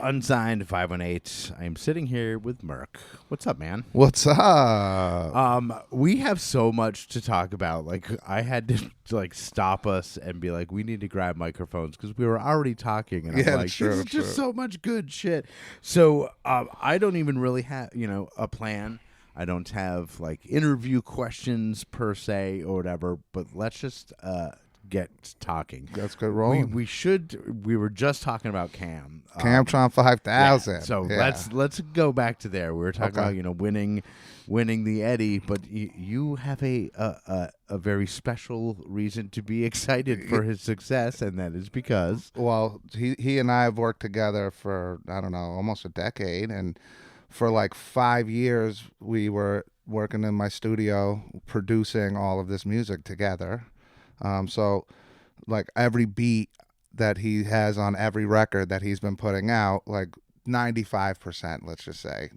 Unsigned518. I'm sitting here with Mirk. What's up, man? What's up? We have so much to talk about. Like, I had to stop us and be like, we need to grab microphones because we were already talking. And I'm like, this is just so much good shit. So I don't even really have, a plan. I don't have interview questions per se or whatever. But let's just get talking. Let's get rolling. We were just talking about Cam. Camtron 5000. Yeah. So let's go back to there. We were talking about winning the Eddie, but you have a very special reason to be excited for his success, and that is because he and I have worked together for almost a decade, and for 5 years we were working in my studio producing all of this music together. So every beat that he has on every record that he's been putting out, 95%, let's just say,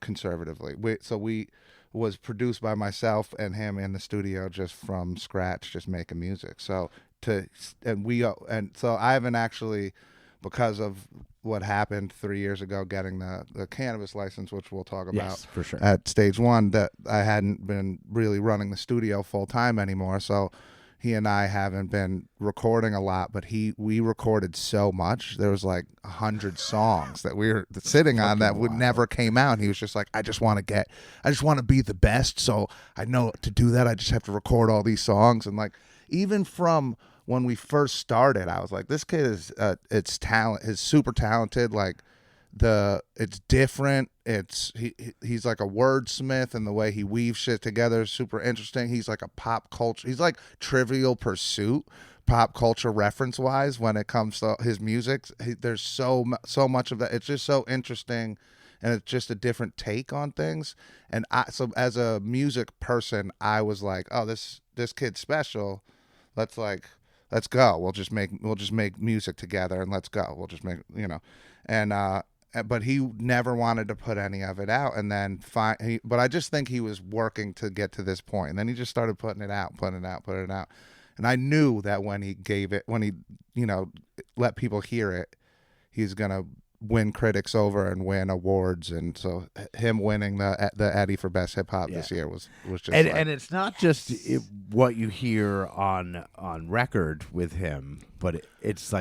conservatively. We was produced by myself and him in the studio just from scratch, just making music. So so I haven't actually, because of what happened 3 years ago, getting the cannabis license, which we'll talk about for sure at stage one, that I hadn't been really running the studio full time anymore. So he and I haven't been recording a lot, but we recorded so much. There was 100 songs that we were sitting on that would never came out. And he was just like, I just want to be the best. So I know to do that, I just have to record all these songs. And even from when we first started, I was like, this kid is super talented. It's different. He's like a wordsmith, and the way he weaves shit together is super interesting. He's like a pop culture. He's like Trivial Pursuit, pop culture reference wise when it comes to his music. There's so much of that. It's just so interesting, and it's just a different take on things. And so as a music person, I was like, oh, this kid's special. Let's go. We'll just make music together, and let's go. We'll just make but he never wanted to put any of it out, and then but I just think he was working to get to this point, and then he just started putting it out, and I knew that when he let people hear it, he's gonna win critics over and win awards. And so him winning the Eddie for Best Hip Hop this year was just and it's not just what you hear on record with him, but it's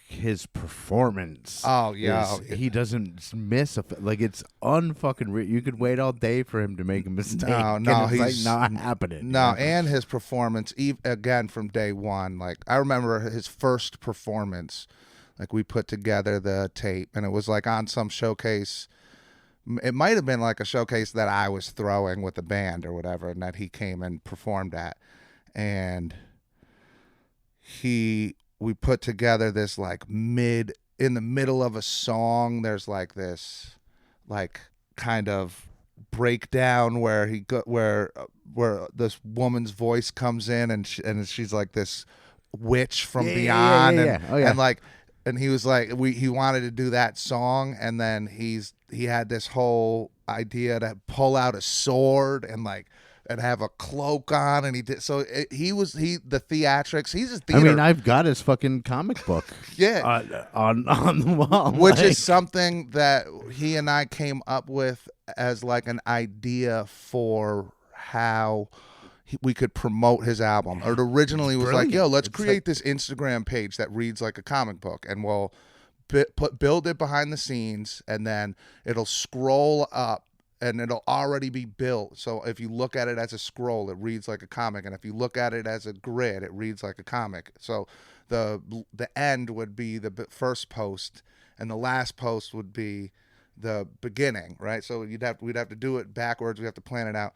his performance. Oh yeah, he doesn't miss it's unfucking you could wait all day for him to make a mistake. No, he's not happening. No, and his performance again from day one. I remember his first performance. We put together the tape, and it was on some showcase. It might have been a showcase that I was throwing with the band or whatever, and that he came and performed at. And we put together this in the middle of a song. There's this kind of breakdown where where this woman's voice comes in, and she's this witch from beyond, and he was he wanted to do that song, and then he had this whole idea to pull out a sword and have a cloak on, and he did. So the theatrics. He's a theater. I mean, I've got his fucking comic book. On the wall, which is something that he and I came up with as an idea for how we could promote his album. It originally was let's create this Instagram page that reads like a comic book, and we'll build it behind the scenes, and then it'll scroll up, and it'll already be built. So if you look at it as a scroll, it reads like a comic, and if you look at it as a grid, it reads like a comic. So the end would be the first post, and the last post would be the beginning, right? So we'd have to do it backwards. We have to plan it out.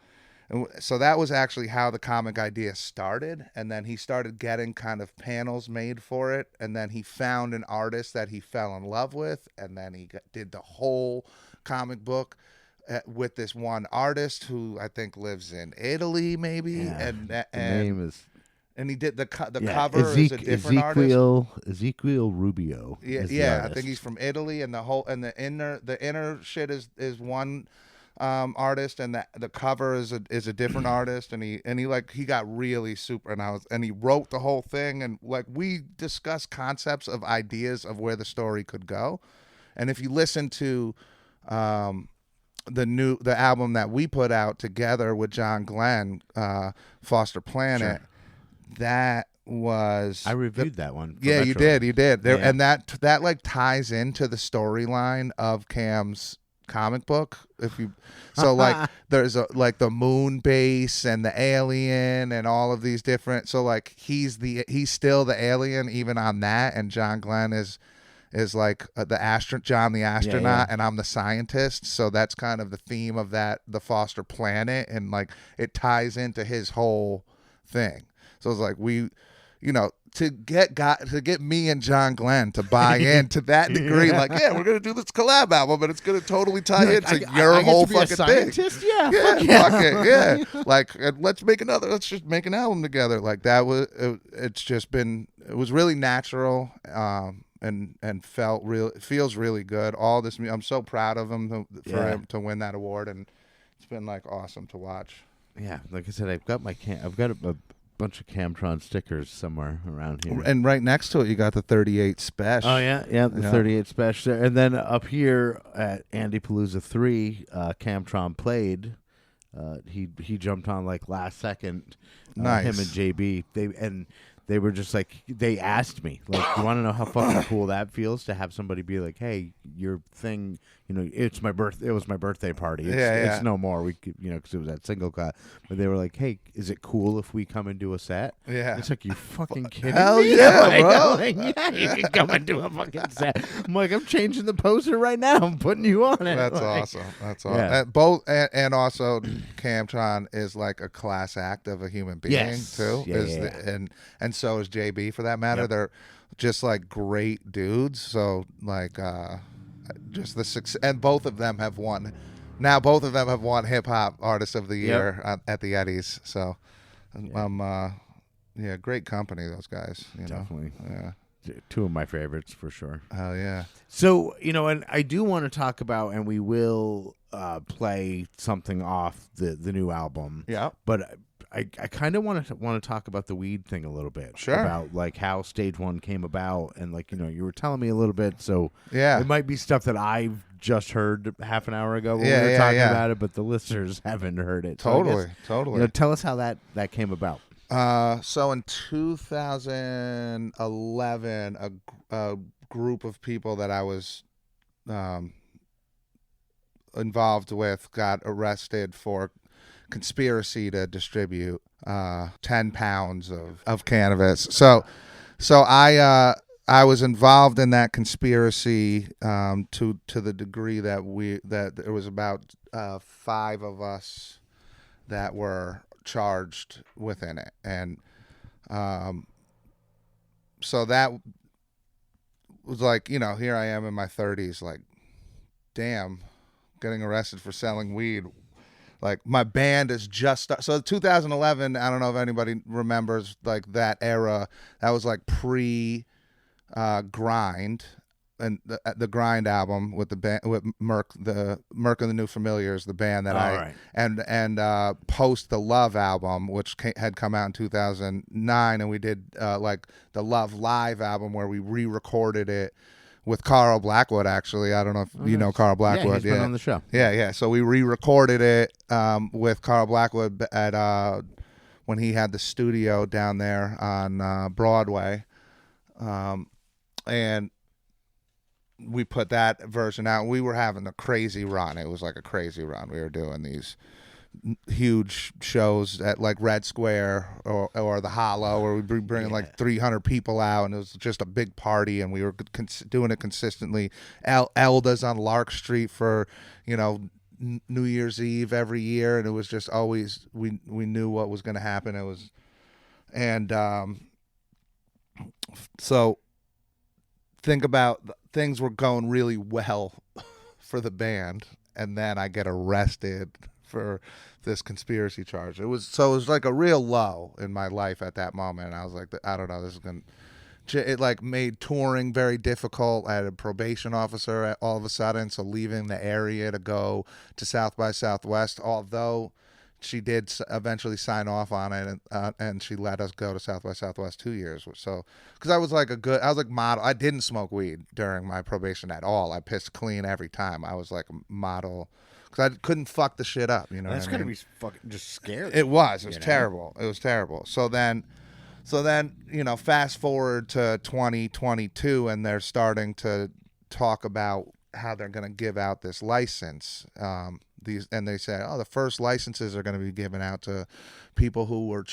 And so that was actually how the comic idea started. And then he started getting kind of panels made for it. And then he found an artist that he fell in love with. And then he did the whole comic book with this one artist who I think lives in Italy, maybe. Yeah, and the name is... And he did the cover is a different artist. Ezequiel Rubio. Yeah, I think he's from Italy. And the inner shit is one artist, and the cover is a different artist, and he got really super, and he wrote the whole thing, and we discussed concepts of ideas of where the story could go, And if you listen to the album that we put out together with John Glenn, Foster Planet, that was I reviewed that one. Yeah, you did. There, yeah. and that like ties into the storyline of Cam's comic book. If you like there's like the moon base and the alien and all of these different, so like he's still the alien even on that, and John Glenn is like John the astronaut, and I'm the scientist. So that's kind of the theme of the Foster Planet, and like it ties into his whole thing. So it's like to get me and John Glenn to buy into that degree, like, yeah, we're gonna do this collab album, but it's gonna totally tie into your whole fucking thing. Yeah, fuck it, yeah. Like, let's just make an album together. Like that was, it was really natural, and feels really good. All this, I'm so proud of him for him to win that award, and it's been like awesome to watch. Yeah, like I said, I've got a bunch of Camtron stickers somewhere around here, and right next to it you got the 38 special. Oh yeah, the 38 special, and then up here at Andy Palooza 3, Camtron played. He jumped on like last second. Nice. Him and JB. They were just like, they asked me, like, you want to know how fucking cool that feels to have somebody be like, hey, your thing, it was my birthday party. It's no more. We could, because it was that single cut. But they were like, hey, is it cool if we come and do a set? Yeah. It's like, you fucking kidding Hell me? yeah, bro. Like, yeah, you can come and do a fucking set. I'm like, I'm changing the poster right now. I'm putting you on it. That's like, awesome. That's awesome. Yeah. And also, Camtron is like a class act of a human being too. And so is JB for that matter. Yep. They're just like great dudes. So like just the success, and both of them have won. Now both of them have won Hip Hop Artist of the Year at the Eddies. So great company, those guys. Definitely. Yeah. Two of my favorites for sure. Hell yeah. So, and I do want to talk about, and we will play something off the new album. Yeah. But I kind of want to talk about the weed thing a little bit. Sure. About like how Stage One came about, and like you were telling me a little bit. So it might be stuff that I've just heard half an hour ago when we were talking about it, but the listeners haven't heard it. Totally, so totally. Tell us how that came about. So in 2011, a group of people that I was involved with got arrested for conspiracy to distribute 10 pounds of cannabis. So I was involved in that conspiracy to the degree that there was about 5 of us that were charged within it, and so that was like, here I am in my 30s, like, damn, getting arrested for selling weed. Like, my band is just so 2011. I don't know if anybody remembers like that era. That was like pre grind, and the Grind album with the band with Mirk, and the New Familiars, the band that and post the Love album, which had come out in 2009, and we did like the Love Live album where we re-recorded it with Carl Blackwood. Actually, I don't know if you know Carl Blackwood. Yeah, he's been on the show. Yeah. So we re-recorded it with Carl Blackwood at when he had the studio down there on Broadway, and we put that version out. We were having a crazy run. It was like a crazy run. We were doing these huge shows at like Red Square or the Hollow, where we'd be bringing like 300 people out, and it was just a big party, and we were doing it consistently. Elda's on Lark Street for New Year's Eve every year, and it was just always we knew what was going to happen. It was, and so think about things were going really well for the band, and then I get arrested for this conspiracy charge. It was like a real low in my life at that moment. I was like, I don't know, this is going to, it like made touring very difficult. I had a probation officer all of a sudden, so leaving the area to go to South by Southwest, although she did eventually sign off on it, and she let us go to South by Southwest 2 years. So, because I was like model. I didn't smoke weed during my probation at all. I pissed clean every time. I was like a model because I couldn't fuck the shit up. You know, that's what I gonna mean? be fucking just scary. It was terrible. It was terrible. So then, fast forward to 2022, and they're starting to talk about how they're going to give out this license. And they say, the first licenses are going to be given out to people who were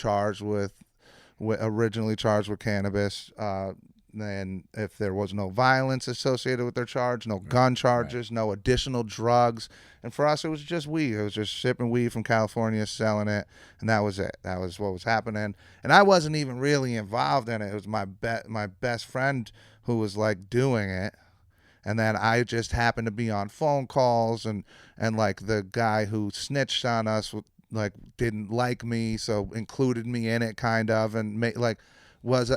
originally charged with cannabis. And if there was no violence associated with their charge, no gun charges, no additional drugs. And for us, it was just weed. It was just shipping weed from California, selling it, and that was it. That was what was happening. And I wasn't even really involved in it. It was my best friend who was like doing it. And then I just happened to be on phone calls, and like the guy who snitched on us like didn't like me, so included me in it kind of, and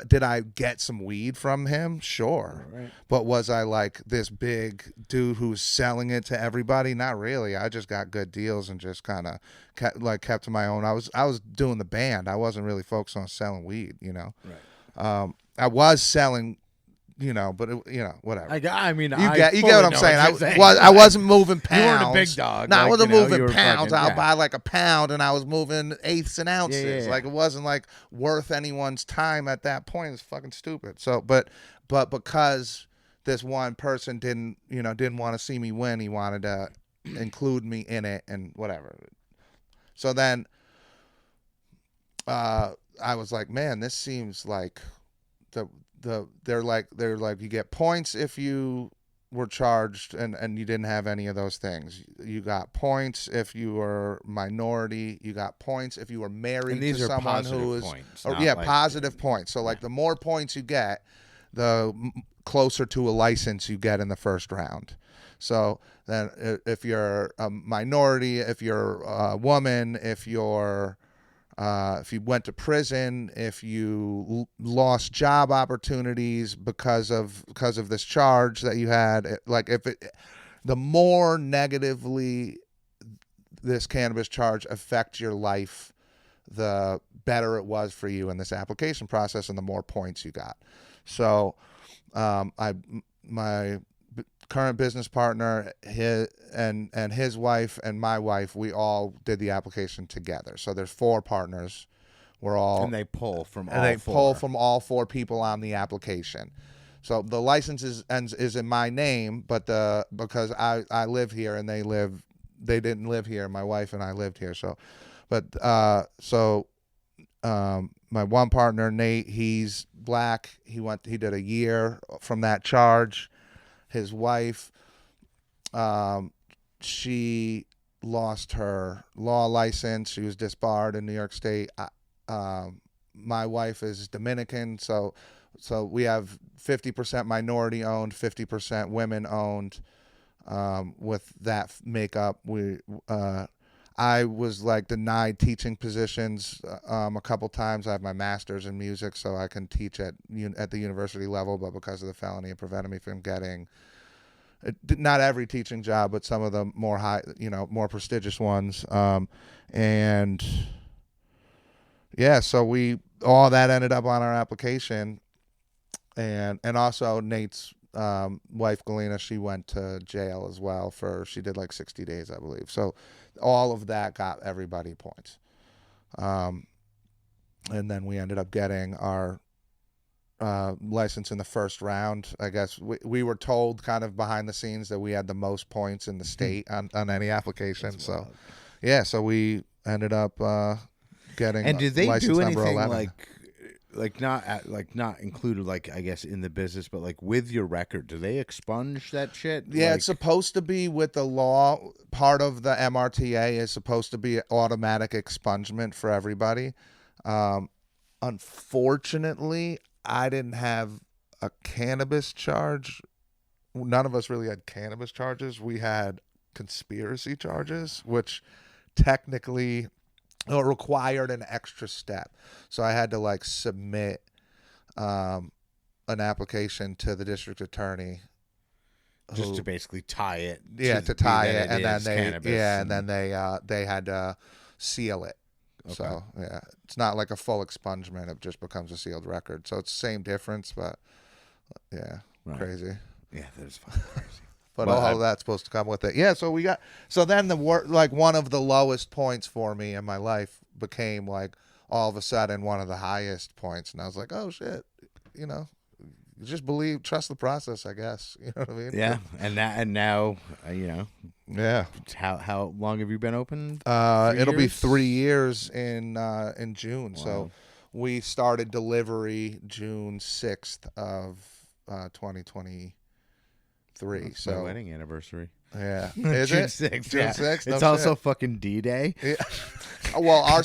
did I get some weed from him? Sure. Right. But was I like this big dude who's selling it to everybody? Not really. I just got good deals and just kind of kept to my own. I was doing the band. I wasn't really focused on selling weed, Right. I was selling, but whatever. I mean, you get what I'm saying. I wasn't moving pounds. You weren't a big dog. No, I wasn't moving pounds. I'll buy like a pound, and I was moving eighths and ounces. Yeah. Like it wasn't like worth anyone's time at that point. It's fucking stupid. So, but because this one person didn't want to see me win, he wanted to include me in it and whatever. So then, I was like, man, this seems like they're like you get points if you were charged and you didn't have any of those things. You got points if you were minority. You got points if you were married to someone who is positive points. So like the more points you get, the closer to a license you get in the first round. So then if you're a minority, if you're a woman, if you went to prison, if you lost job opportunities because of this charge that you had, the more negatively this cannabis charge affects your life, the better it was for you in this application process, and the more points you got. So, my current business partner, his wife and my wife, we all did the application together. So there's 4 partners. And they pull from all 4 people on the application. So the license is in my name, but because I live here and they didn't live here. My wife and I lived here. So, my one partner, Nate, he's black. He did a year from that charge. His wife, she lost her law license. She was disbarred in New York State. My wife is Dominican, so we have 50% minority owned, 50% women owned. With that makeup, I was like denied teaching positions a couple times. I have my master's in music, so I can teach at the university level, but because of the felony, it prevented me from getting not every teaching job, but some of the more high, more prestigious ones. And yeah, so all that ended up on our application, and also Nate's wife Galena, she went to jail as well she did like 60 days, I believe. So all of that got everybody points. And then we ended up getting our license in the first round. I guess we were told kind of behind the scenes that we had the most points in the state on any application. That's wild. So we ended up getting. And did they license do number anything 11. not included, I guess, in the business, but like with your record, do they expunge that shit? Yeah, it's supposed to be with the law. Part of the MRTA is supposed to be automatic expungement for everybody. Unfortunately, I didn't have a cannabis charge. None of us really had cannabis charges. We had conspiracy charges, which technically required an extra step. So I had to submit an application to the district attorney, just to basically tie it. Yeah, to tie it, and then they had to seal it. Okay. So yeah, it's not like a full expungement. It just becomes a sealed record. So it's the same difference, but yeah, crazy. Yeah, that's fucking crazy. But all of that's supposed to come with it. Yeah, so then like one of the lowest points for me in my life became like all of a sudden one of the highest points, and I was like, oh shit, you know. Just trust the process, I guess. You know what I mean? Yeah, and now, you know. Yeah. How long have you been open? It'll be 3 years in June. Wow. So we started delivery June 6th of 2023. That's my wedding anniversary. Yeah. Is June 6th. June 6th? It's also fucking D-Day. Yeah. Well, our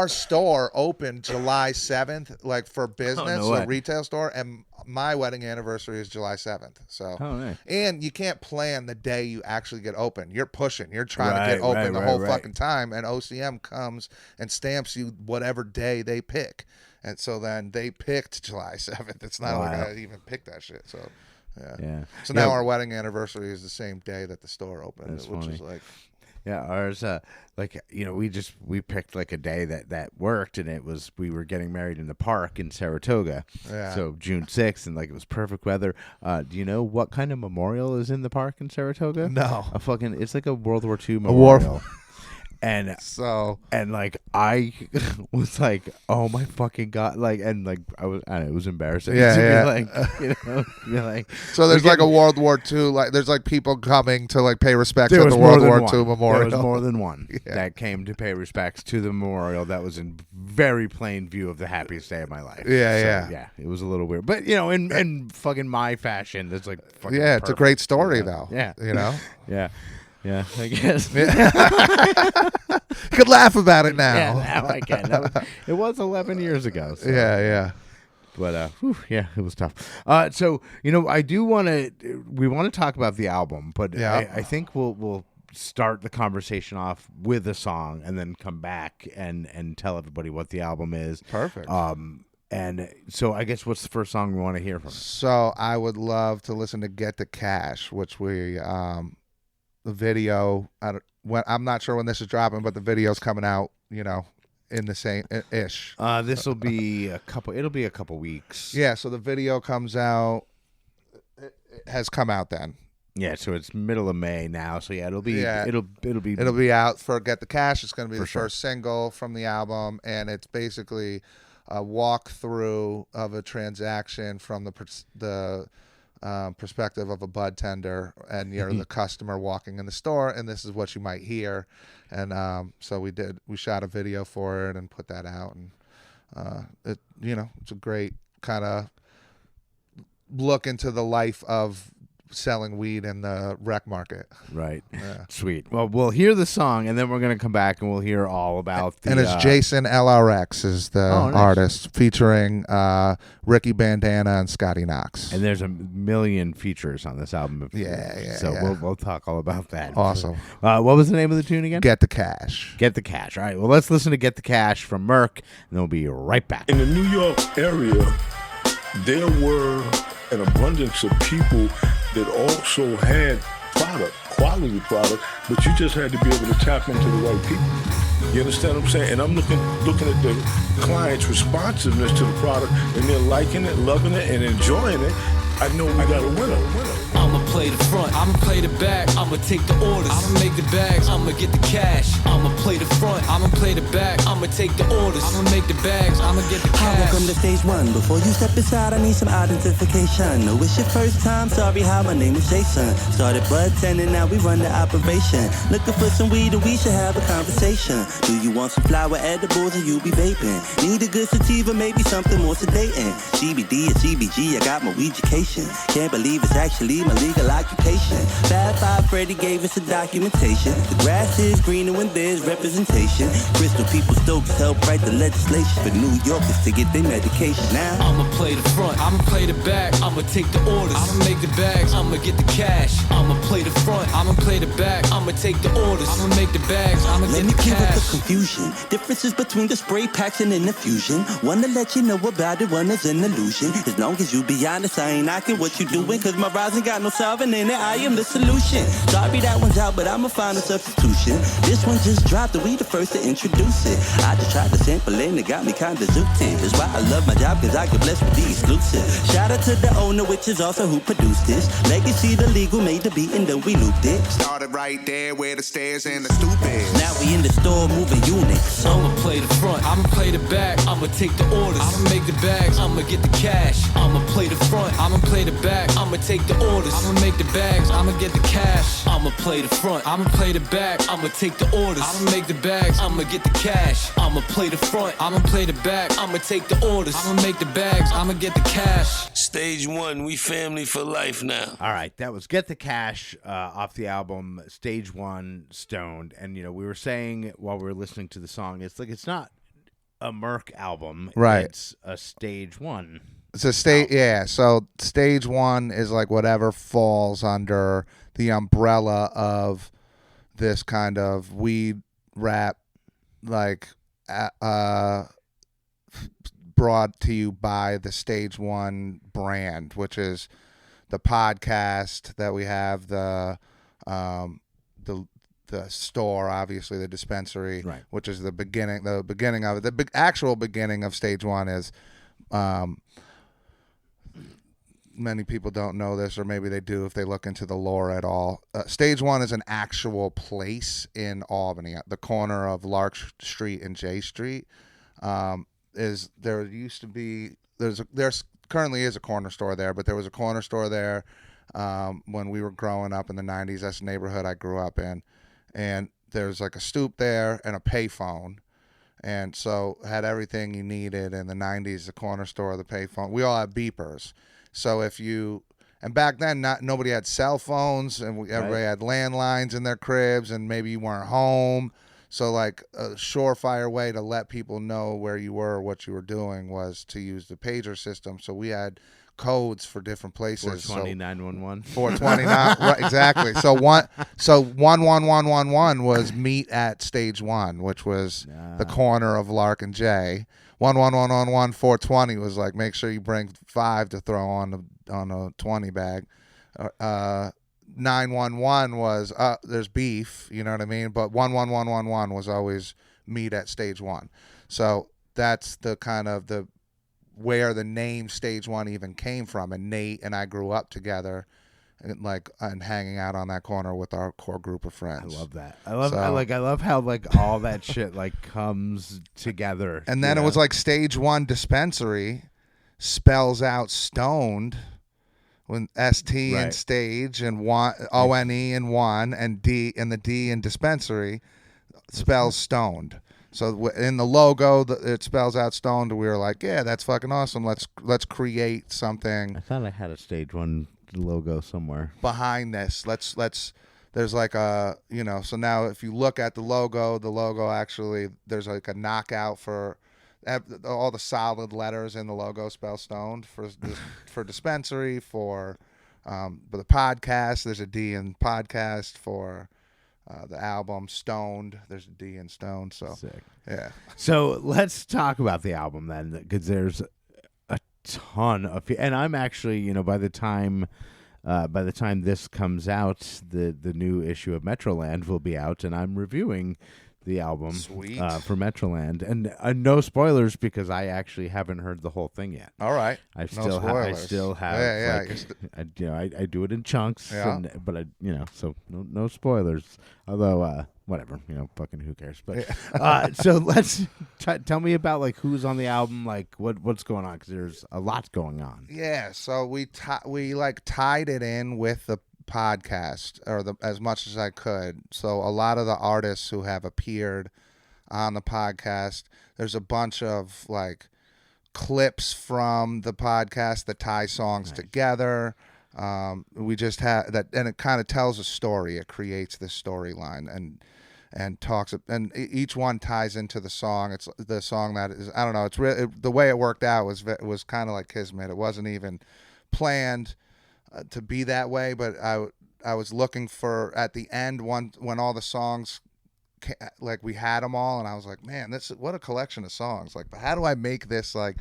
store opened July 7th, like for business, so retail store, and my wedding anniversary is July 7th. So, nice. And you can't plan the day you actually get open. You're pushing. You're trying to get open the whole fucking time, and OCM comes and stamps you whatever day they pick. And so then they picked July 7th. It's not like I even picked that shit. So. Yeah. So now our wedding anniversary is the same day that the store opened, which is like. Yeah, ours, like, you know, we picked like a day that worked, and we were getting married in the park in Saratoga. Yeah. So June 6th, and like it was perfect weather. Do you know what kind of memorial is in the park in Saratoga? No. It's like a World War II memorial. And like I was like, oh my fucking God, like, and like I don't know, it was embarrassing. Yeah, be like, you know, be like. So there's like a World War II, like there's like people coming to like pay respects at the World War II memorial. There was more than one that came to pay respects to the memorial that was in very plain view of the happiest day of my life. Yeah, it was a little weird, but you know, in fucking my fashion, that's like fucking perfect. It's a great story though. Yeah, you know. Yeah, I guess. You could laugh about it now. Yeah, now I can. It was 11 years ago. So. Yeah. But, it was tough. So, you know, we want to talk about the album, but I think we'll start the conversation off with a song and then come back and tell everybody what the album is. Perfect. And so I guess what's the first song we want to hear from it? So I would love to listen to Get the Cash, which the video, I'm not sure when this is dropping, but the video's coming out, you know, in the same ish. This will be it'll be a couple weeks. Yeah, so the video comes out, it has come out then. Yeah, so it's middle of May now. So yeah, it'll be out for Get the Cash. It's going to be the first single from the album, and it's basically a walkthrough of a transaction from the perspective of a bud tender, and you're the customer walking in the store, and this is what you might hear. And so we shot a video for it and put that out, and it's a great kind of look into the life of selling weed in the rec market. Right. Yeah. Sweet. Well, we'll hear the song, and then we're going to come back and we'll hear all about the... And it's Jason LRX is the artist, featuring Ricky Bandana and Scotty Knox. And there's a million features on this album. So we'll talk all about that. Awesome. What was the name of the tune again? Get the Cash. Get the Cash. All right. Well, let's listen to Get the Cash from Mirk, and then we'll be right back. In the New York area, there were an abundance of people that also had quality product, but you just had to be able to tap into the right people. You understand what I'm saying? And I'm looking at the client's responsiveness to the product, and they're liking it, loving it, and enjoying it. I know we got a winner. I'ma play the front, I'ma play the back, I'ma take the orders, I'ma make the bags, I'ma get the cash. I'ma play the front, I'ma play the back, I'ma take the orders, I'ma make the bags, I'ma get the cash. Welcome to stage one. Before you step inside, I need some identification. No, it's your first time, sorry, hi, my name is Jason. Started bud tending, now we run the operation. Looking for some weed and we should have a conversation. Do you want some flower edibles or you be vaping? Need a good sativa, maybe something more sedating. CBD or CBG, I got my weeducation. Can't believe it's actually my legal occupation. Bad Five Freddy gave us a documentation. The grass is greener when there's representation. Crystal people Stokes help write the legislation for New Yorkers to get their medication. Now I'ma play the front, I'ma play the back, I'ma take the orders, I'ma make the bags, I'ma get the cash. I'ma play the front, I'ma play the back, I'ma take the orders, I'ma make the bags, I'ma get the cash. Let me clear up the confusion. Differences between the spray packs and an infusion. One to let you know about it, one is an illusion. As long as you be honest, I ain't knocking what you doing, cause my rising got no solid carving in it, I am the solution. Sorry that one's out, but I'ma find a substitution. This one just dropped, and we the first to introduce it. I just tried to sample it and it got me kinda zooted. That's why I love my job, cause I get blessed with the exclusive. Shout out to the owner, which is also who produced this. Legacy the legal made the beat and then we looped it. Started right there where the stairs and the stoop is. Now we in the store moving units. I'ma play the front, I'ma play the back, I'ma take the orders, I'ma make the bags, I'ma get the cash. I'ma play the front, I'ma play the back, I'ma take the orders, I'ma make the bags, I'ma get the cash. I'ma play the front, I'ma play the back, I'ma take the orders, I'ma make the bags, I'ma get the cash. I'ma play the front, I'ma play the back, I'ma take the orders, I'ma make the bags, I'ma get the cash. Stage 1, we family for life now. All right, that was Get the Cash off the album Stage 1 Stoned. And, we were saying while we were listening to the song, it's like it's not a Mirk album. Right. It's a Stage 1. It's a stage, yeah. So Stage 1 is like whatever falls under the umbrella of this kind of weed rap, like brought to you by the Stage 1 brand, which is the podcast that we have, the store, obviously the dispensary, right, which is the beginning of it. The actual beginning of Stage 1 is, many people don't know this, or maybe they do if they look into the lore at all. Stage 1 is an actual place in Albany, at the corner of Lark Street and J Street. There's currently is a corner store there, but there was a corner store there when we were growing up in the 90s. That's the neighborhood I grew up in. And there's like a stoop there and a payphone. And so had everything you needed in the 90s, the corner store, the payphone. We all had beepers. So and back then nobody had cell phones, and everybody had landlines in their cribs, and maybe you weren't home. So like a surefire way to let people know where you were, what you were doing, was to use the pager system. So we had codes for different places. 420 911. 429, right, exactly. So 11111 was meet at Stage 1, which was the corner of Lark and J. 11111 420 was like, make sure you bring 5 to throw on a 20 bag. 911 was there's beef, you know what I mean? But 11111 was always meet at Stage 1. So that's the kind of where the name Stage 1 even came from. And Nate and I grew up together, and hanging out on that corner with our core group of friends. I love that. I love how like all that shit like comes together. And then it was like Stage 1 dispensary spells out stoned, when ST right, and stage and one ONE and one and D and the D in dispensary spells stoned. So in the logo, it spells out stoned. We were like, yeah, that's fucking awesome. Let's create something. I thought I had a Stage 1 logo somewhere behind this. Let's there's like a, so now if you look at the logo actually, there's like a knockout for all the solid letters in the logo spell stoned for dispensary, for the podcast. There's a D in podcast. For the album Stoned, there's a D in Stoned. So sick. Yeah. So let's talk about the album then, because there's a ton of, and I'm actually, by the time this comes out, the new issue of Metroland will be out, and I'm reviewing the album for Metroland, and no spoilers because I actually haven't heard the whole thing yet. All right, I still have. Yeah. I do it in chunks. Yeah. But so no spoilers. Although whatever, fucking who cares? But so let's tell me about like who's on the album, like what's going on, because there's a lot going on. Yeah. So we tied it in with the podcast, or as much as I could. So a lot of the artists who have appeared on the podcast, there's a bunch of like clips from the podcast that tie songs together. We just had that, and it kind of tells a story. It creates this storyline and talks, and each one ties into the song. It's the song that is, I don't know, it's really, the way it worked out was kind of like kismet. It wasn't even planned to be that way, but I was looking for, at the end, when all the songs like we had them all, and I was like, man, what a collection of songs. Like, but how do I make this like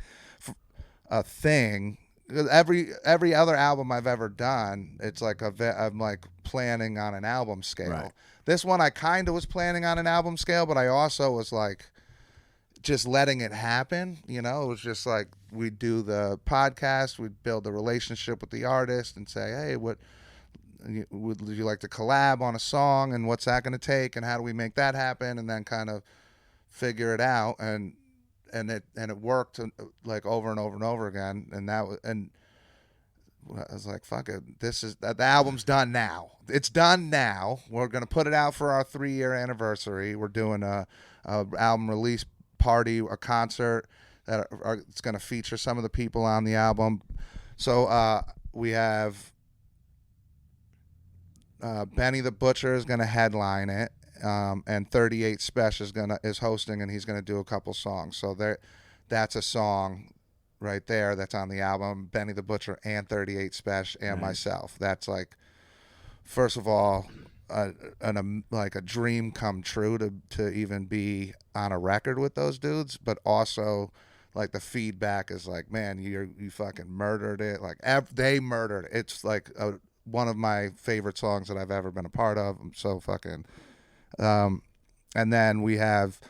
a thing every other album I've ever done, it's like I'm like planning on an album scale. Right. This one I kind of was planning on an album scale, but I also was like just letting it happen. You know, it was just like we'd do the podcast, we'd build a relationship with the artist and say, hey, would you like to collab on a song, and what's that going to take, and how do we make that happen, and then kind of figure it out, and it worked like over and over and over again, and I was like, fuck it, the album's done now. It's done now. We're gonna put it out for our 3-year anniversary. We're doing a album release party, a concert that it's gonna feature some of the people on the album. So we have Benny the Butcher is gonna headline it. And 38 Special is hosting, and he's gonna do a couple songs. So that's a song right there that's on the album. Benny the Butcher and 38 Special and myself. That's like, first of all, like a dream come true to even be on a record with those dudes. But also, like the feedback is like, man, you fucking murdered it. Like they murdered it. It's like one of my favorite songs that I've ever been a part of. I'm so fucking. And then we have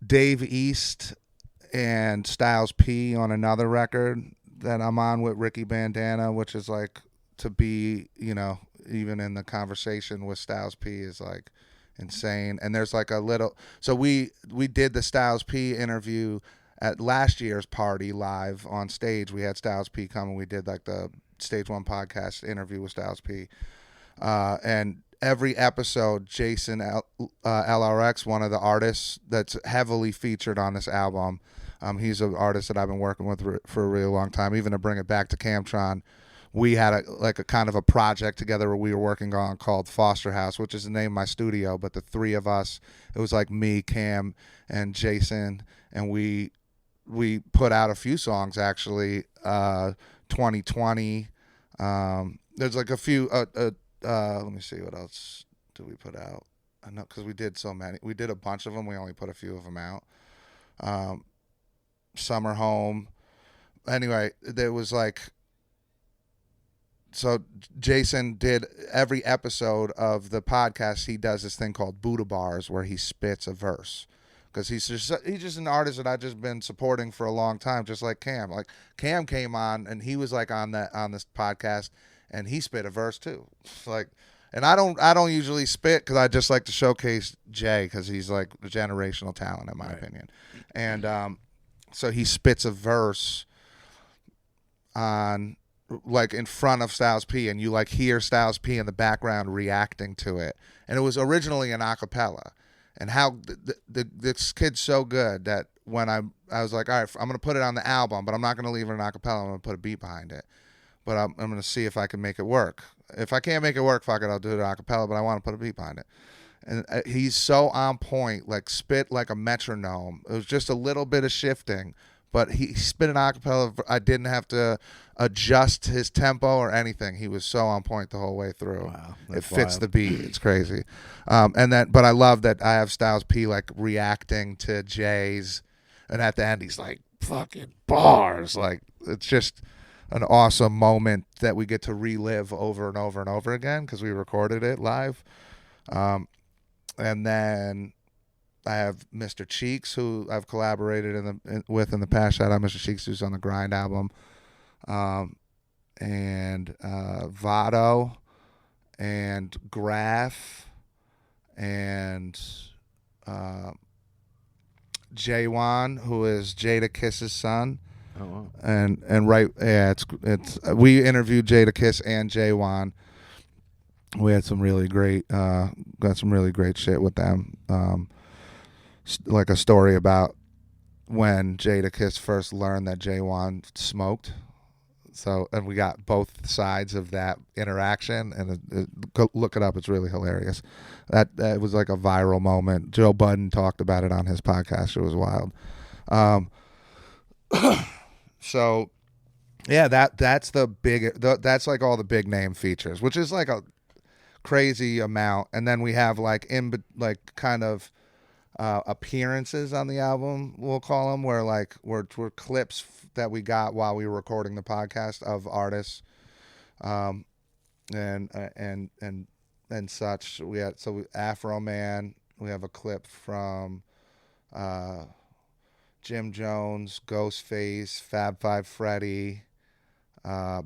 Dave East and Styles P on another record that I'm on with Ricky Bandana, which is like to be, you know, even in the conversation with Styles P is like insane. And there's like a little, so we did the Styles P interview at last year's party live on stage. We had Styles P come and we did like the Stage One podcast interview with Styles P. And every episode, Jason LRX, one of the artists that's heavily featured on this album, he's an artist that I've been working with for a really long time. Even to bring it back to Camtron, we had a kind of a project together where we were working on called Foster House, which is the name of my studio. But the three of us, it was like me, Cam, and Jason, and we put out a few songs actually. 2020. There's like a few. Let me see, what else did we put out? I know, because we did so many. We did a bunch of them. We only put a few of them out. Summer Home. Anyway, there was like, so Jason did every episode of the podcast. He does this thing called Buddha Bars where he spits a verse. Because he's just an artist that I've just been supporting for a long time, just like Cam. Like Cam came on and he was like on this podcast, and he spit a verse too. Like, and I don't usually spit because I just like to showcase Jay because he's like a generational talent in my opinion. And so he spits a verse on like in front of Styles P, and you like hear Styles P in the background reacting to it. And it was originally an acapella. And how this kid's so good that when I was like, all right, I'm going to put it on the album, but I'm not going to leave it an acapella. I'm going to put a beat behind it. But I'm going to see if I can make it work. If I can't make it work, fuck it, I'll do it acapella, but I want to put a beat behind it. And he's so on point, like spit like a metronome. It was just a little bit of shifting, but he spit an acapella. I didn't have to adjust his tempo or anything. He was so on point the whole way through. Wow, it fits the beat. It's crazy. But I love that I have Styles P like reacting to Jay's, and at the end he's like fucking bars. Like it's just an awesome moment that we get to relive over and over and over again because we recorded it live. And then I have Mr. Cheeks, who I've collaborated with in the past. Shout out Mr. Cheeks, who's on the Grind album. And Vado and Graph and Jaywan, who is Jada Kiss's son. Oh wow. And right, yeah, it's we interviewed Jada Kiss and Jaywan. We had some really great got some really great shit with them. Like a story about when Jada Kiss first learned that Jaywan smoked. So, and we got both sides of that interaction, and go look it up. It's really hilarious. That was like a viral moment. Joe Budden talked about it on his podcast. It was wild. So, yeah, that's that's like all the big name features, which is like a crazy amount. And then we have like kind of appearances on the album, we'll call them, where like were clips that we got while we were recording the podcast of artists, and such. We had Afro Man. We have a clip from Jim Jones, Ghostface, Fab Five Freddy,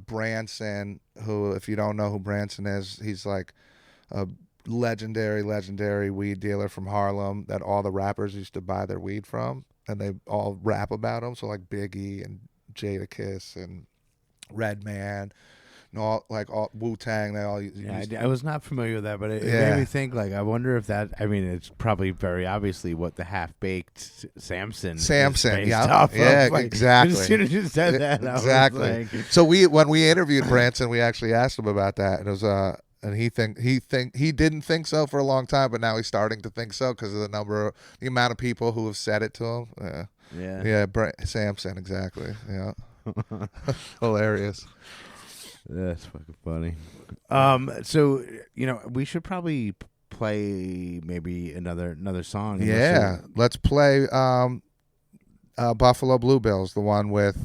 Branson. Who, if you don't know who Branson is, he's like a legendary weed dealer from Harlem that all the rappers used to buy their weed from, and they all rap about him. So like Biggie and Jadakiss and Redman and all Wu-Tang, they all I was not familiar with that, but it made me think, like, I wonder if that, I mean, it's probably very obviously what the Half-Baked Samson is based off of. Like, exactly. As soon as you said that, exactly. I was like, so when we interviewed Branson, we actually asked him about that, and it was and he didn't think so for a long time, but now he's starting to think so because of the amount of people who have said it to him. Samson, exactly. Yeah. Hilarious. That's fucking funny. So we should probably play maybe another song. Yeah, let's play Buffalo Bluebills, the one with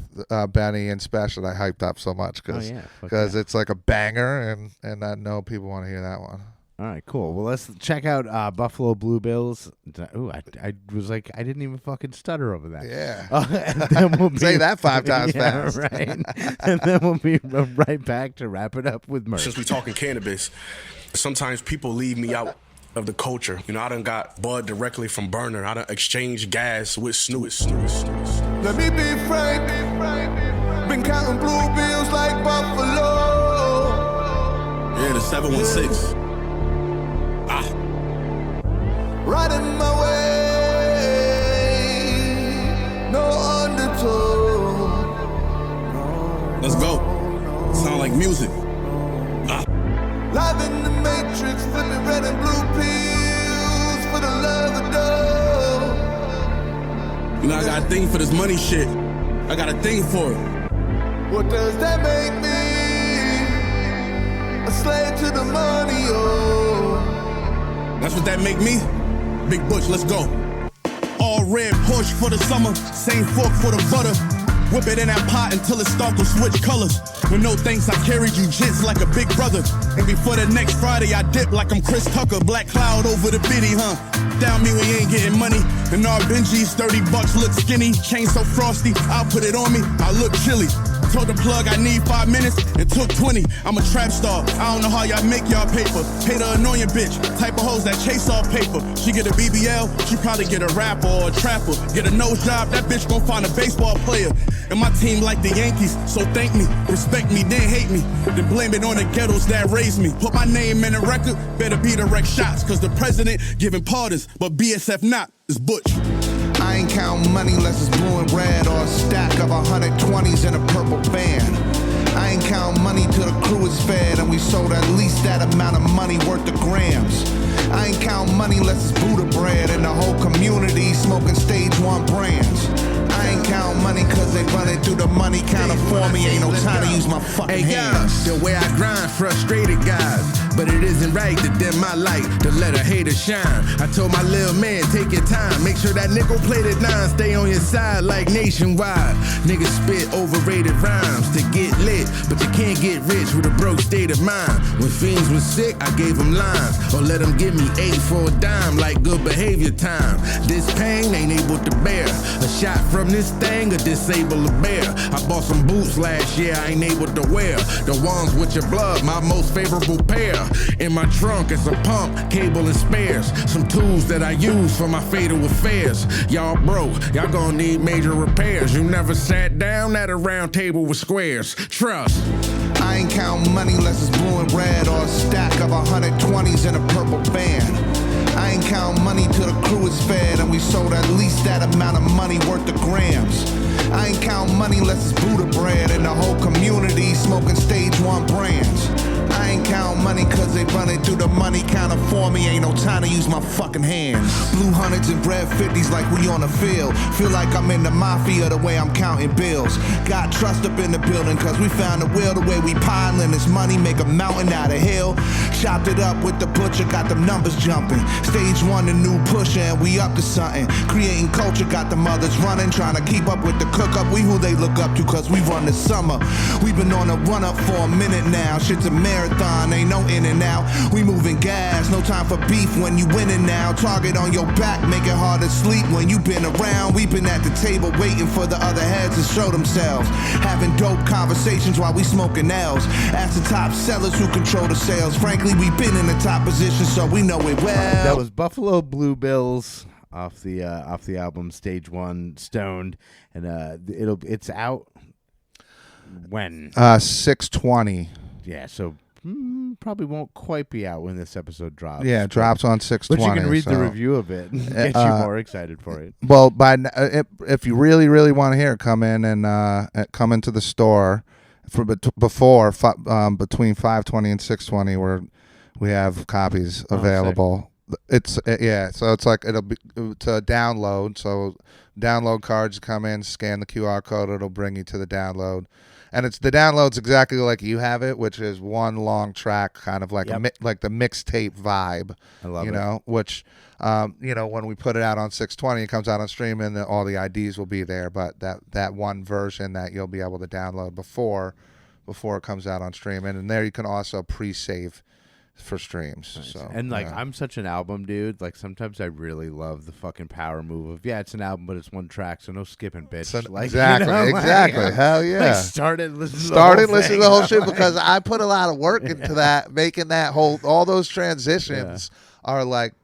Benny and Special that I hyped up so much because it's like a banger, and I know people want to hear that one. All right, cool. Well, let's check out Buffalo Bluebills. Ooh, I was like, I didn't even fucking stutter over that. Yeah. And then we'll say that 5 times fast. Right. And then we'll be right back to wrap it up with Mirk. Since we talking cannabis, sometimes people leave me out of the culture. I done got bud directly from burner. I done exchanged gas with Snoop. Let me be frank. Been counting blue bills like Buffalo. Yeah, the 716. Riding my way, no undertow. Let's go. Sound like music. Live in the Matrix, flipping red and blue pills for the love of dough. I got a thing for this money shit. I got a thing for it. What does that make me? A slave to the money, oh. That's what that make me? Big Butch, let's go. All red Porsche for the summer, same fork for the butter. Whip it in that pot until it start to switch colors. With no thanks, I carried you jits like a big brother. And before the next Friday, I dip like I'm Chris Tucker. Black cloud over the bitty, huh? Down me when you ain't getting money. And our Benjis, $30 look skinny. Chain so frosty, I'll put it on me, I look chilly. Told the plug I need 5 minutes, it took 20. I'm a trap star, I don't know how y'all make y'all paper. Hate a annoying bitch, type of hoes that chase all paper. She get a BBL, she probably get a rapper or a trapper. Get a nose job, that bitch gon' find a baseball player. And my team like the Yankees, so thank me, respect me, then hate me. Then blame it on the ghettos that raised me. Put my name in a record, better be direct shots. Cause the president giving pardons, but BSF not, it's Butch. I ain't counting money unless it's blue and red or a stack of 120s in a purple band. I ain't counting money till the crew is fed and we sold at least that amount of money worth of grams. I ain't counting money unless it's Buddha bread and the whole community smoking stage 1 brands. I ain't counting money cause they running through the money counter for me. Ain't no time to use my fucking hands. The way I grind frustrated guys, but it isn't right to dim my light, to let a hater shine. I told my little man, take your time, make sure that nickel plated 9 stay on your side like Nationwide. Niggas spit overrated rhymes to get lit, but you can't get rich with a broke state of mind. When fiends was sick, I gave them lines, or let them give me 8 for a dime like good behavior time. This pain ain't able to bear a shot from this thing or disable a bear. I bought some boots last year I ain't able to wear. The ones with your blood, my most favorable pair. In my trunk it's a pump, cable and spares. Some tools that I use for my fatal affairs. Y'all broke, y'all gonna need major repairs. You never sat down at a round table with squares. Trust. I ain't counting money unless it's blue and red or a stack of 120s in a purple band. I ain't counting money till the crew is fed and we sold at least that amount of money worth of grams. I ain't counting money unless it's Buddha bread and the whole community smoking stage 1 brands. I ain't counting money cause they running through the money counter for me. Ain't no time to use my fucking hands. Blue hundreds and red 50s like we on the field. Feel like I'm in the mafia the way I'm counting bills. Got trust up in the building cause we found the will. The way we piling this money make a mountain out of hill. Chopped it up with the butcher, got them numbers jumping. Stage 1 the new pusher and we up to something. Creating culture, got the mothers running. Trying to keep up with the cook up. We who they look up to cause we run the summer. We've been on a run up for a minute now. Shit's a marathon, ain't no in and out. We moving gas, no time for beef when you winning now. Target on your back, make it hard to sleep when you been around. We been at the table waiting for the other heads to show themselves. Having dope conversations while we smoking L's. Ask the top sellers who control the sales. Frankly, we been in the top position, so we know it well. That was Buffalo Blue Bills off the album Stage 1 Stoned, and it's out when 6/20. Yeah, so probably won't quite be out when this episode drops. Yeah, it drops on 6/20. But you can read the review of it and get you more excited for it. Well, if you really, really want to hear it, come in and come into the store for between 5:20 and 6:20, where we have copies available. So it's like it's a download. So download cards come in, scan the QR code, it'll bring you to the download. And the download's exactly like you have it, which is one long track, kind of like like the mixtape vibe. I love it. Which when we put it out on 6/20, it comes out on stream, and all the IDs will be there. But that one version that you'll be able to download before it comes out on stream, and there you can also pre-save for streams. Nice. So and I'm such an album dude. Like sometimes I really love the fucking power move of it's an album, but it's one track, so no skipping, bitch. Exactly. Hell yeah. Like start listening to the whole shit because I put a lot of work into that, making that all those transitions are like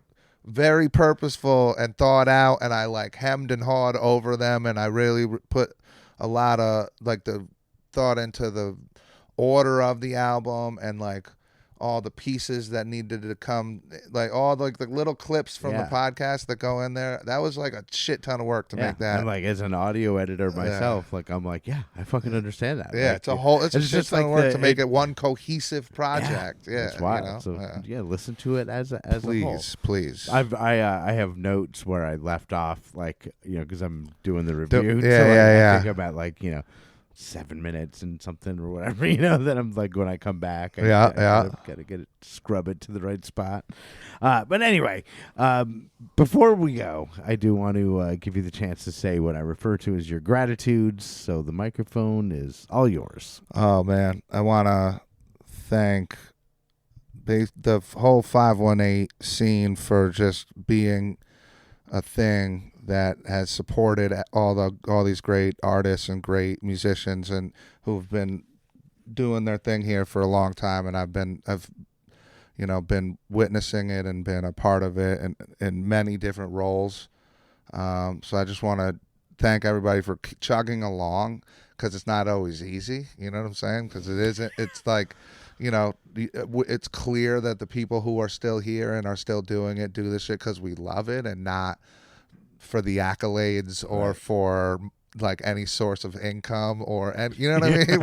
very purposeful and thought out, and I like hemmed and hawed over them, and I really put a lot of like the thought into the order of the album and like all the pieces that needed to come, like all the little clips from the podcast that go in there. That was like a shit ton of work to make that. And like as an audio editor myself, like I'm like, I fucking understand that. Yeah, like, it's a shit ton of work to make it one cohesive project. Yeah, that's wild. Listen to it as a whole. Please. I have notes where I left off, like because I'm doing the review. I think I'm at 7 minutes and something or whatever, then I'm like, when I come back, gotta get it, scrub it to the right spot. But anyway, before we go, I do want to give you the chance to say what I refer to as your gratitudes. So the microphone is all yours. Oh man, I want to thank the whole 518 scene for just being a thing that has supported all these great artists and great musicians and who've been doing their thing here for a long time, and I've been witnessing it and been a part of it in many different roles. So I just want to thank everybody for chugging along, because it's not always easy. You know what I'm saying? Because it isn't. It's like, it's clear that the people who are still here and are still doing it do this shit because we love it and not for the accolades or for like any source of income you know what I mean?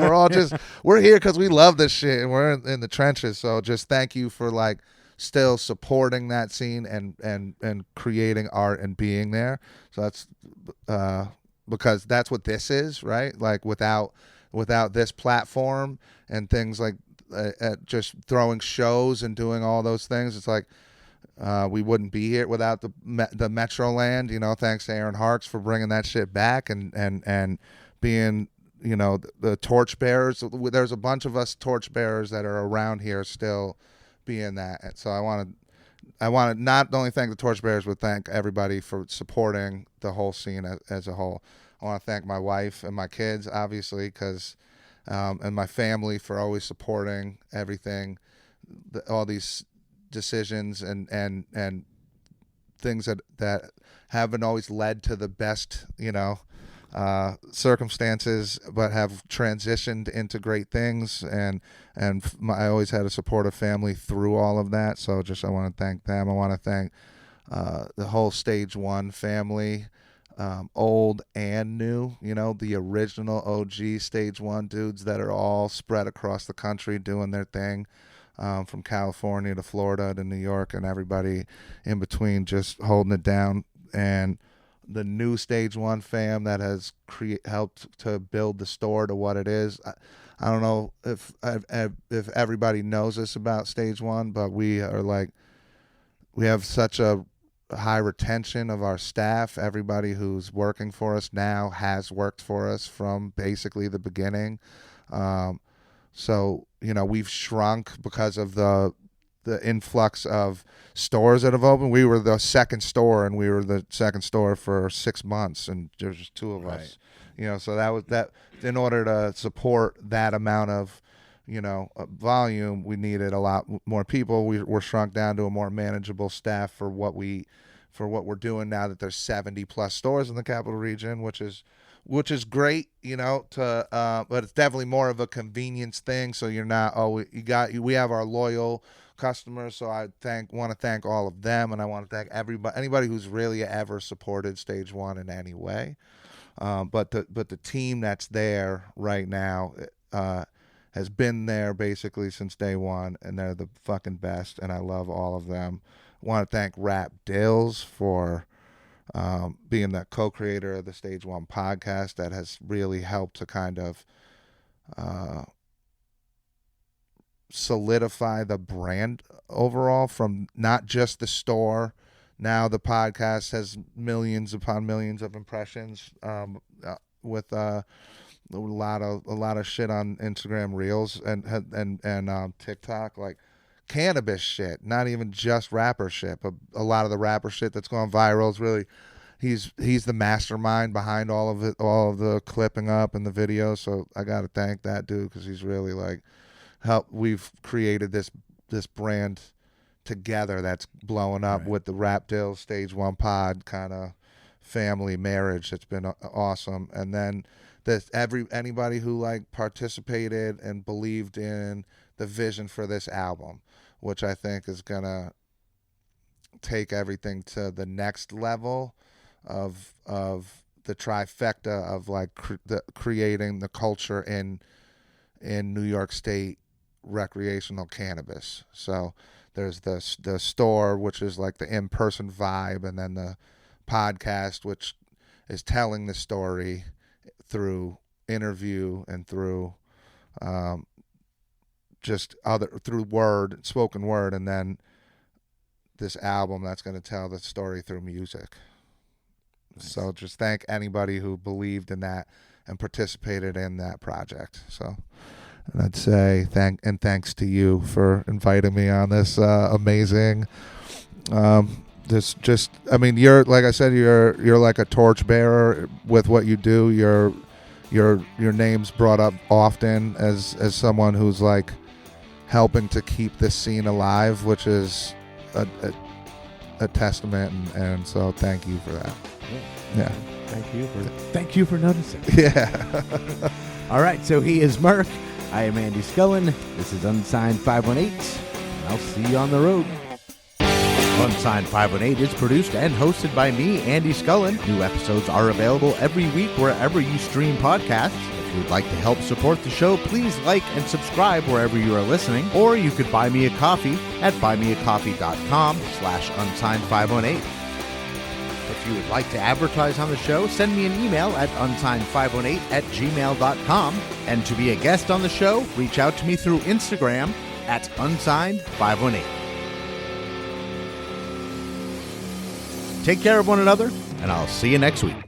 We're here because we love this shit and we're in the trenches. So just thank you for like still supporting that scene and creating art and being there. So that's because that's what this is, right? Like without this platform and things like just throwing shows and doing all those things, it's like we wouldn't be here without the Metroland. Thanks to Aaron Harks for bringing that shit back and being the torchbearers. There's a bunch of us torchbearers that are around here still being that. And so I want to not only thank the torchbearers, but thank everybody for supporting the whole scene as a whole. I want to thank my wife and my kids, obviously, and my family for always supporting everything, all these decisions and things that haven't always led to the best circumstances, but have transitioned into great things, and I always had a supportive family through all of that. So I want to thank them. I want to thank the whole Stage 1 family, old and new, the original OG Stage 1 dudes that are all spread across the country doing their thing. from California to Florida to New York and everybody in between, just holding it down. And the new Stage One fam that has helped to build the store to what it is. I don't know if everybody knows this about Stage One, but we have such a high retention of our staff. Everybody who's working for us now has worked for us from basically the beginning. So, we've shrunk because of the influx of stores that have opened. We were the second store, and we were the second store for 6 months, and there's just two of us. So that was that. In order to support that amount of, volume, we needed a lot more people. We're shrunk down to a more manageable staff for what we're doing now that there's 70 plus stores in the capital region, which is great, but it's definitely more of a convenience thing. So you're not, we have our loyal customers. So I want to thank all of them. And I want to thank anybody who's really ever supported Stage One in any way. But the team that's there right now, has been there basically since day one, and they're the fucking best. And I love all of them. I want to thank Rap Dills for, being the co-creator of the Stage One podcast that has really helped to kind of solidify the brand overall, from not just the store. Now the podcast has millions upon millions of impressions, with a lot of shit on Instagram Reels and TikTok, like cannabis shit, not even just rapper shit, but a lot of the rapper shit that's gone viral is really, he's the mastermind behind all of it, all of the clipping up and the videos. So I got to thank that dude, because he's really we've created this brand together that's blowing up with the Rap Deal Stage One pod kind of family marriage. It's been awesome. And then anybody who participated and believed in the vision for this album, which I think is gonna take everything to the next level of the trifecta of creating the culture in New York State recreational cannabis. So there's the store, which is like the in-person vibe, and then the podcast, which is telling the story through interview and through through spoken word, and then this album that's going to tell the story through music. Nice. So just thank anybody who believed in that and participated in that project. So, and I'd say thanks to you for inviting me on this amazing. You're, like I said, you're like a torchbearer with what you do. Your name's brought up often as someone who's helping to keep this scene alive, which is a testament, and so thank you for that. Yeah. Thank you for noticing. Yeah. All right, so he is Mirk. I am Andy Scullin. This is Unsigned518, and I'll see you on the road. Unsigned518 is produced and hosted by me, Andy Scullin. New episodes are available every week wherever you stream podcasts. If you would like to help support the show, please like and subscribe wherever you are listening, or you could buy me a coffee at buymeacoffee.com/unsigned518. If you would like to advertise on the show, send me an email at unsigned518@gmail.com. And to be a guest on the show, reach out to me through Instagram at unsigned518. Take care of one another, and I'll see you next week.